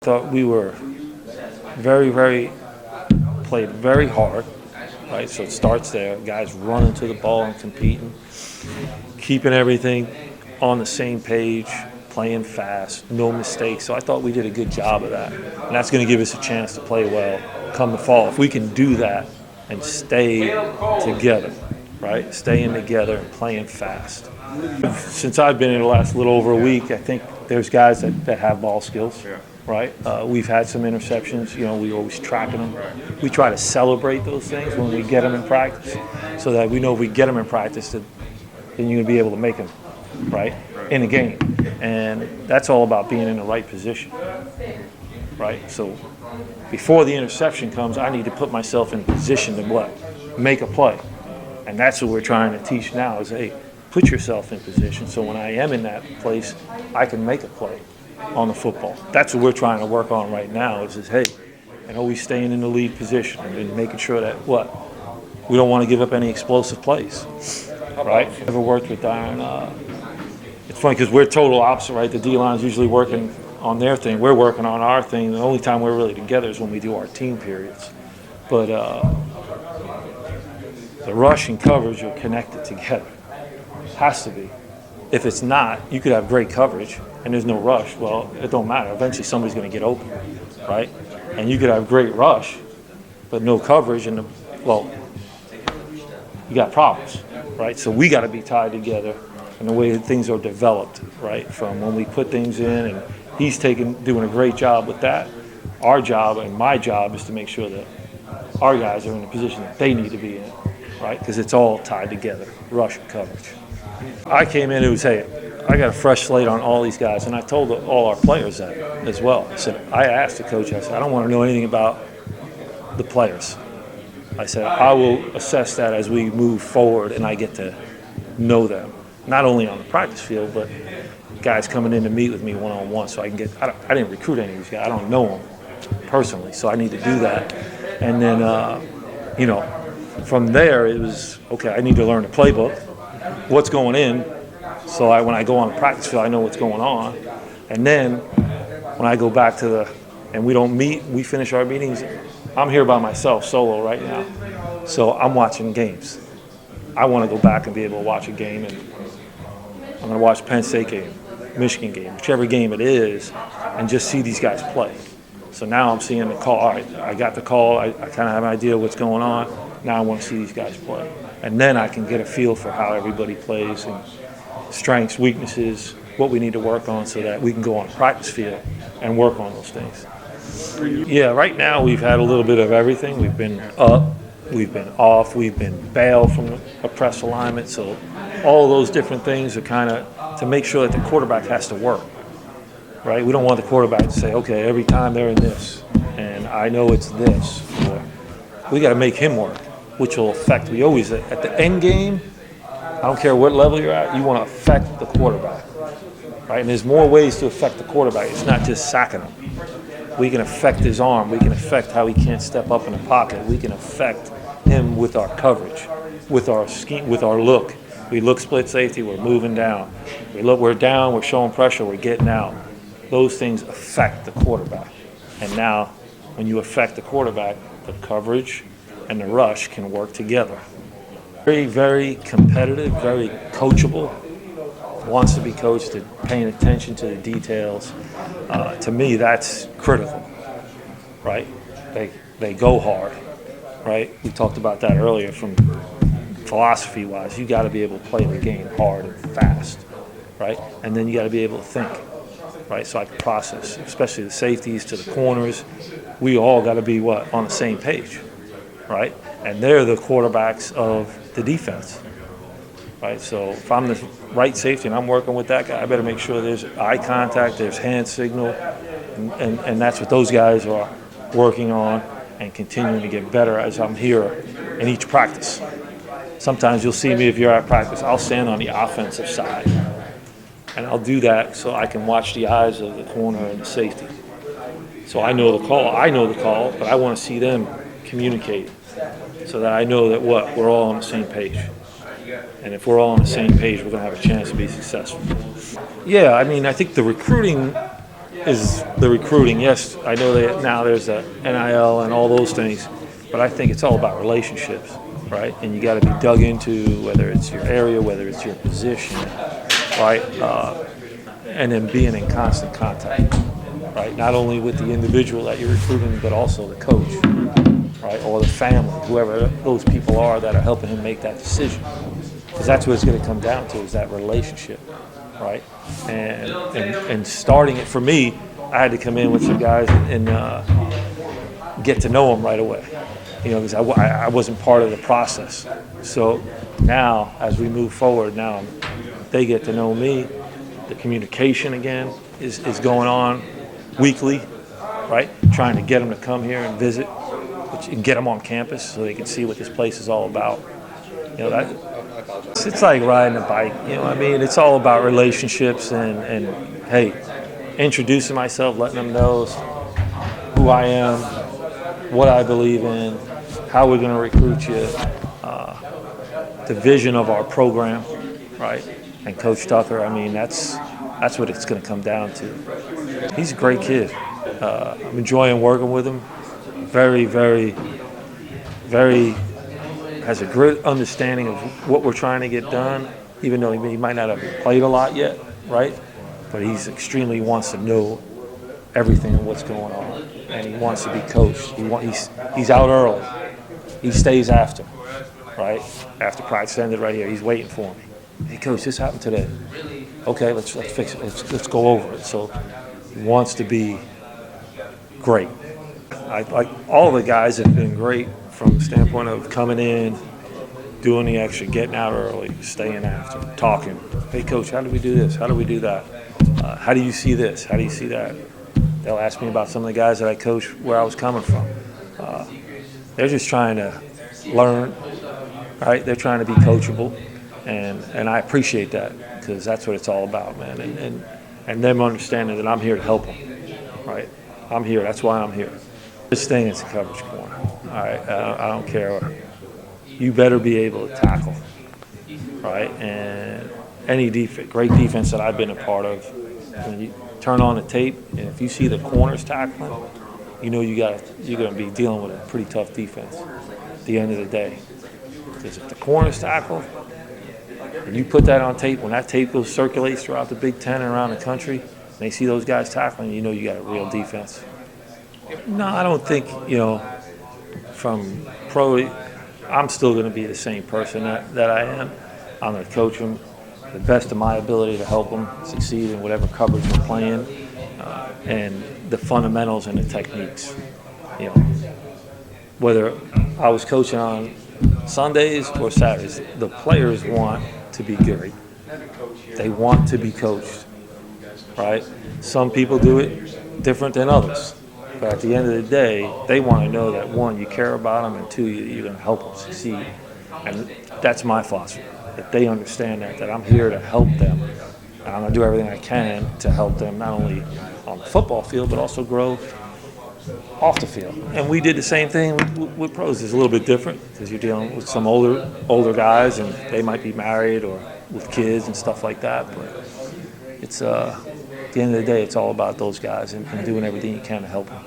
Thought we were played very hard, right? So it starts there. Guys running to the ball and competing, keeping everything on the same page, playing fast, no mistakes. So I thought we did a good job of that. And that's going to give us a chance to play well come the fall. If we can do that and stay together, right? Staying together and playing fast. Since I've been in the last little over a week, I think there's guys that have ball skills, right? We've had some interceptions. We're always tracking them. We try to celebrate those things when we get them in practice so that we know if we get them in practice, then you're going to be able to make them, right, in a game. And that's all about being in the right position, right? So before the interception comes, I need to put myself in position to what? Make a play. And that's what we're trying to teach now is, hey, put yourself in position so when I am in that place, I can make a play on the football. That's what we're trying to work on right now is hey, and always staying in the lead position and making sure that we don't want to give up any explosive plays, right? Never worked with Darren. It's funny because we're total opposite, right? The D-line's usually working on their thing. We're working on our thing. The only time we're really together is when we do our team periods. But the rush and coverage are connected together. Has to be. If it's not, you could have great coverage and there's no rush. Well, it don't matter. Eventually somebody's going to get open, right? And you could have great rush, but no coverage, and you got problems, right? So we got to be tied together in the way that things are developed, right? From when we put things in, and he's doing a great job with that. Our job and my job is to make sure that our guys are in the position that they need to be in, right? Because it's all tied together, rush and coverage. I came in, it was, hey, I got a fresh slate on all these guys, and I told all our players that as well. I asked the coach, I said, I don't want to know anything about the players. I said, I will assess that as we move forward and I get to know them, not only on the practice field, but guys coming in to meet with me one-on-one so I can I didn't recruit any of these guys. I don't know them personally, so I need to do that. And then, from there it was, okay, I need to learn the playbook, what's going in, so when I go on the practice field, I know what's going on. And then when I go back and we don't meet, we finish our meetings, I'm here by myself, solo right now. So I'm watching games. I want to go back and be able to watch a game, and I'm going to watch Penn State game, Michigan game, whichever game it is, and just see these guys play. So now I'm seeing the call. All right, I got the call. I kind of have an idea of what's going on. Now I want to see these guys play. And then I can get a feel for how everybody plays and strengths, weaknesses, what we need to work on so that we can go on the practice field and work on those things. Yeah, right now we've had a little bit of everything. We've been up, we've been off, we've been bailed from a press alignment. So all of those different things are kind of to make sure that the quarterback has to work, right? We don't want the quarterback to say, okay, every time they're in this, and I know it's this. Or we got to make him work, which will affect. We always, at the end game, I don't care what level you're at, you want to affect the quarterback, right? And there's more ways to affect the quarterback. It's not just sacking him. We can affect his arm. We can affect how he can't step up in the pocket. We can affect him with our coverage, with our scheme, with our look. We look split safety, we're moving down. We're down, we're showing pressure, we're getting out. Those things affect the quarterback. And now, when you affect the quarterback, the coverage and the rush can work together. Very, very competitive, very coachable, wants to be coached, and paying attention to the details. To me, that's critical, right? They go hard, right? We talked about that earlier from philosophy-wise. You got to be able to play the game hard and fast, right? And then you got to be able to think, right? So I can process, especially the safeties to the corners. We all got to be on the same page, right? And they're the quarterbacks of the defense, right? So if I'm the right safety and I'm working with that guy, I better make sure there's eye contact, there's hand signal, and that's what those guys are working on and continuing to get better as I'm here in each practice. Sometimes you'll see me, if you're at practice, I'll stand on the offensive side, and I'll do that so I can watch the eyes of the corner and the safety. So I know the call, but I want to see them communicate so that I know that we're all on the same page. And if we're all on the same page, we're going to have a chance to be successful. Yeah, I mean, I think the recruiting is the recruiting. Yes, I know that now there's a NIL and all those things, but I think it's all about relationships, right? And you got to be dug into, whether it's your area, whether it's your position, right? And then being in constant contact, right? Not only with the individual that you're recruiting, but also the coach, right? Or the family, whoever those people are that are helping him make that decision. Because that's what it's going to come down to, is that relationship, right? And starting it, for me, I had to come in with some guys and get to know them right away, because I wasn't part of the process. So now, as we move forward, now they get to know me. The communication, again, is going on weekly, right? Trying to get them to come here and visit, and get them on campus so they can see what this place is all about. It's like riding a bike, It's all about relationships and hey, introducing myself, letting them know who I am, what I believe in, how we're going to recruit you, the vision of our program, right? And Coach Tucker, that's what it's going to come down to. He's a great kid. I'm enjoying working with him. Very, very, very has a great understanding of what we're trying to get done, even though he might not have played a lot yet, right? But he's extremely wants to know everything and what's going on, and he wants to be coached. He's out early. He stays after, right? After practice ended right here, he's waiting for me. Hey, Coach, this happened today. Okay, let's fix it. Let's go over it. So he wants to be great. All the guys have been great from the standpoint of coming in, doing the extra, getting out early, staying after, talking. Hey, Coach, how do we do this? How do we do that? How do you see this? How do you see that? They'll ask me about some of the guys that I coach, where I was coming from. They're just trying to learn, right? They're trying to be coachable, and I appreciate that, because that's what it's all about, man. And them understanding that I'm here to help them, right? I'm here. That's why I'm here. This thing is a coverage corner. All right, I don't care. You better be able to tackle, right? And any great defense that I've been a part of, when you turn on the tape, and if you see the corners tackling, you're going to be dealing with a pretty tough defense at the end of the day. Because if the corners tackle, and you put that on tape, when that tape circulates throughout the Big Ten and around the country, and they see those guys tackling, you got a real defense. No, I don't think, from pro, I'm still going to be the same person that I am. I'm going to coach them the best of my ability to help them succeed in whatever coverage we're playing, and the fundamentals and the techniques. Whether I was coaching on Sundays or Saturdays, the players want to be good. They want to be coached, right? Some people do it different than others. But at the end of the day, they want to know that, one, you care about them, and two, you're going to help them succeed. And that's my philosophy, that they understand that I'm here to help them. And I'm going to do everything I can to help them, not only on the football field, but also grow off the field. And we did the same thing with pros. It's a little bit different because you're dealing with some older guys, and they might be married or with kids and stuff like that. But it's at the end of the day, it's all about those guys and doing everything you can to help them.